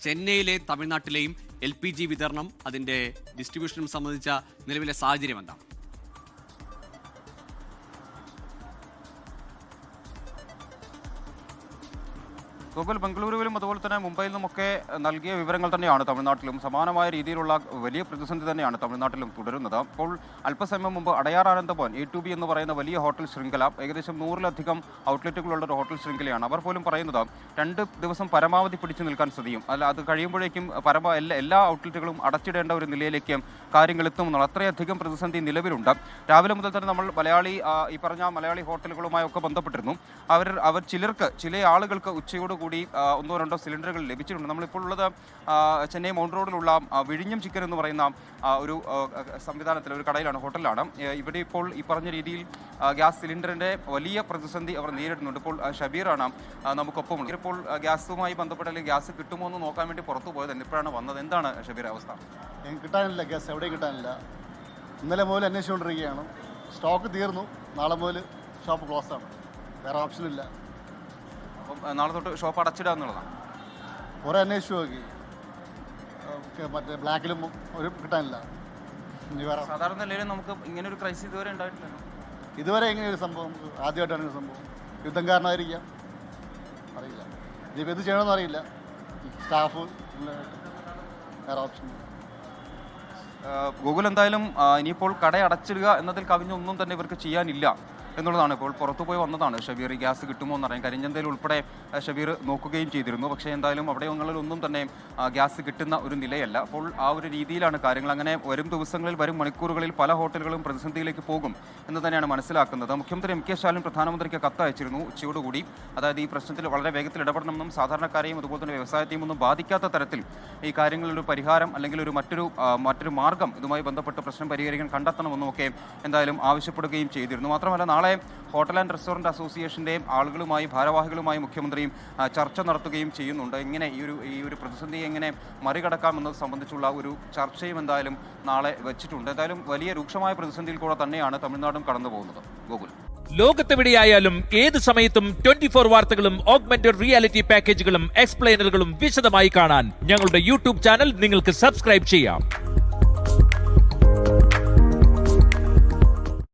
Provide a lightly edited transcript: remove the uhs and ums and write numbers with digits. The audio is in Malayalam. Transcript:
ചെന്നൈയിലെ തമിഴ്നാട്ടിലെയും LPG വിതരണം അതിൻ്റെ ഡിസ്ട്രിബ്യൂഷനും സംബന്ധിച്ച നിലവിലെ സാഹചര്യം എന്താണ്? ഗോകുൽ, ബംഗളൂരുവിലും അതുപോലെ തന്നെ മുംബൈയിൽ നിന്നുമൊക്കെ നൽകിയ വിവരങ്ങൾ തന്നെയാണ് തമിഴ്നാട്ടിലും. സമാനമായ രീതിയിലുള്ള വലിയ പ്രതിസന്ധി തന്നെയാണ് തമിഴ്നാട്ടിലും തുടരുന്നത്. അപ്പോൾ അല്പസമയം മുമ്പ് അടയാർ ആനന്ദഭവൻ A2B എന്ന് പറയുന്ന വലിയ ഹോട്ടൽ ശൃംഖല, ഏകദേശം 100-ലധികം ഔട്ട്ലെറ്റുകളുള്ള ഒരു ഹോട്ടൽ ശൃംഖലയാണ്. അവർ പോലും പറയുന്നത് 2 ദിവസം പരമാവധി പിടിച്ചു നിൽക്കാൻ സാധിക്കും. അല്ല, അത് കഴിയുമ്പോഴേക്കും എല്ലാ ഔട്ട്ലെറ്റുകളും അടച്ചിടേണ്ട ഒരു നിലയിലേക്ക് കാര്യങ്ങൾ എത്തുമെന്നുള്ള അത്രയധികം പ്രതിസന്ധി നിലവിലുണ്ട്. രാവിലെ മുതൽ തന്നെ നമ്മൾ ഈ പറഞ്ഞ മലയാളി ഹോട്ടലുകളുമായൊക്കെ ബന്ധപ്പെട്ടിരുന്നു. അവർ ചില ആളുകൾക്ക് ഉച്ചയോടുകൂടി 1-2 സിലിണ്ടറുകൾ ലഭിച്ചിട്ടുണ്ട്. നമ്മളിപ്പോൾ ഉള്ളത് ചെന്നൈ മൗണ്ട് റോഡിലുള്ള വിഴിഞ്ഞം ചിക്കൻ എന്ന് പറയുന്ന ഒരു സംവിധാനത്തിൽ ഒരു കടയിലാണ്, ഹോട്ടലിലാണ്. ഇവിടെ ഇപ്പോൾ ഈ പറഞ്ഞ രീതിയിൽ ഗ്യാസ് സിലിണ്ടറിൻ്റെ വലിയ പ്രതിസന്ധി അവർ നേരിടുന്നുണ്ട്. ഇപ്പോൾ ഷബീറാണ് നമുക്കൊപ്പമുള്ളത്. ഇപ്പോൾ ഗ്യാസുമായി ബന്ധപ്പെട്ട അല്ലെങ്കിൽ ഗ്യാസ് കിട്ടുമോ എന്ന് നോക്കാൻ വേണ്ടി പുറത്തു പോയത് ഇപ്പോഴാണ് വന്നത്. എന്താണ് ഷബീർ അവസ്ഥ? കിട്ടാനില്ല, ഗ്യാസ് എവിടെയും കിട്ടാനില്ല. ഇന്നലെ മുതൽ അന്വേഷിച്ചുകൊണ്ടിരിക്കുകയാണ്. സ്റ്റോക്ക് തീർന്നു. നാളെ മുതൽ ഷോപ്പ് ക്ലോസ് ആണ്. വേറെ ഓപ്ഷനില്ല. അപ്പം നാളെ തൊട്ട് ഷോപ്പ് അടച്ചിടുക എന്നുള്ളതാണ്. കുറേ അന്വേഷിച്ചു നോക്കി, മറ്റേ ബ്ലാക്കിലും ഒരു കിട്ടാനില്ല. സാധാരണ നിലയിൽ നമുക്ക് ഇങ്ങനെ ഒരു ക്രൈസിസ് ഇതുവരെ ഉണ്ടായിട്ടില്ല. ഇതുവരെ ഇങ്ങനെ ഒരു സംഭവം ആദ്യമായിട്ടാണ് ഒരു സംഭവം. യുദ്ധം കാരണമായിരിക്കാം, അറിയില്ല. ഇനിയിപ്പോൾ എന്ത് ചെയ്യണമെന്ന് അറിയില്ല. സ്റ്റാഫ് വേറെ ഓപ്ഷൻ. ഗൂഗിൾ എന്തായാലും ഇനിയിപ്പോൾ കട അടച്ചിടുക എന്നതിൽ കവിഞ്ഞൊന്നും തന്നെ ഇവർക്ക് ചെയ്യാനില്ല എന്നുള്ളതാണ്. ഇപ്പോൾ പുറത്തുപോയി വന്നതാണ് ഷബീർ. ഗ്യാസ് കിട്ടുമോ എന്നറിയാം. കരിഞ്ചന്തയിൽ ഉൾപ്പെടെ ഷബീർ നോക്കുകയും ചെയ്തിരുന്നു. പക്ഷേ എന്തായാലും അവിടെയൊന്നും തന്നെ ഗ്യാസ് കിട്ടുന്ന ഒരു നിലയല്ല. അപ്പോൾ ആ ഒരു രീതിയിലാണ് കാര്യങ്ങൾ. അങ്ങനെ വരും ദിവസങ്ങളിൽ, വരും മണിക്കൂറുകളിൽ പല ഹോട്ടലുകളും പ്രതിസന്ധിയിലേക്ക് പോകും എന്ന് തന്നെയാണ് മനസ്സിലാക്കുന്നത്. മുഖ്യമന്ത്രി MK സ്റ്റാലിൻ പ്രധാനമന്ത്രിക്ക് കത്തയച്ചിരുന്നു ഉച്ചയോടുകൂടി. അതായത് ഈ പ്രശ്നത്തിൽ വളരെ വേഗത്തിൽ ഇടപെടണമെന്നും സാധാരണക്കാരെയും അതുപോലെ തന്നെ വ്യവസായത്തെയും ഒന്നും ബാധിക്കാത്ത തരത്തിൽ ഈ കാര്യങ്ങളിലൊരു പരിഹാരം അല്ലെങ്കിൽ മറ്റൊരു മാർഗം ഇതുമായി ബന്ധപ്പെട്ട് പ്രശ്നം പരിഹരിക്കാൻ കണ്ടെത്തണമെന്നും ഒക്കെ എന്തായാലും ആവശ്യപ്പെടുകയും ചെയ്തിരുന്നു. മാത്രമല്ല നാളെ ഹോട്ടൽ ആൻഡ് റെസ്റ്റോറൻറ്റ് അസോസിയേഷൻ്റെയും ആളുകളുമായി, ഭാരവാഹികളുമായി മുഖ്യമന്ത്രിയും ചർച്ച നടത്തുകയും ചെയ്യുന്നുണ്ട്. എങ്ങനെ ഈ ഒരു പ്രതിസന്ധിയെ എങ്ങനെ മറികടക്കാമെന്നത് സംബന്ധിച്ചുള്ള ഒരു ചർച്ചയും എന്തായാലും നാളെ വെച്ചിട്ടുണ്ട്. എന്തായാലും വലിയ രൂക്ഷമായ പ്രതിസന്ധിയിൽ കൂടെ തന്നെയാണ് തമിഴ്നാടും കടന്നു പോകുന്നത്. ഗോകുൽ, ലോകത്തെവിടെയായാലും ഏത് സമയത്തും 24 വാർത്തകളും ഓഗ്മെന്റഡ് റിയാലിറ്റി പാക്കേജുകളും എക്സ്പ്ലെയിനറുകളും വിശദമായി കാണാൻ ഞങ്ങളുടെ YouTube ചാനൽ നിങ്ങൾക്ക് സബ്സ്ക്രൈബ് ചെയ്യാം.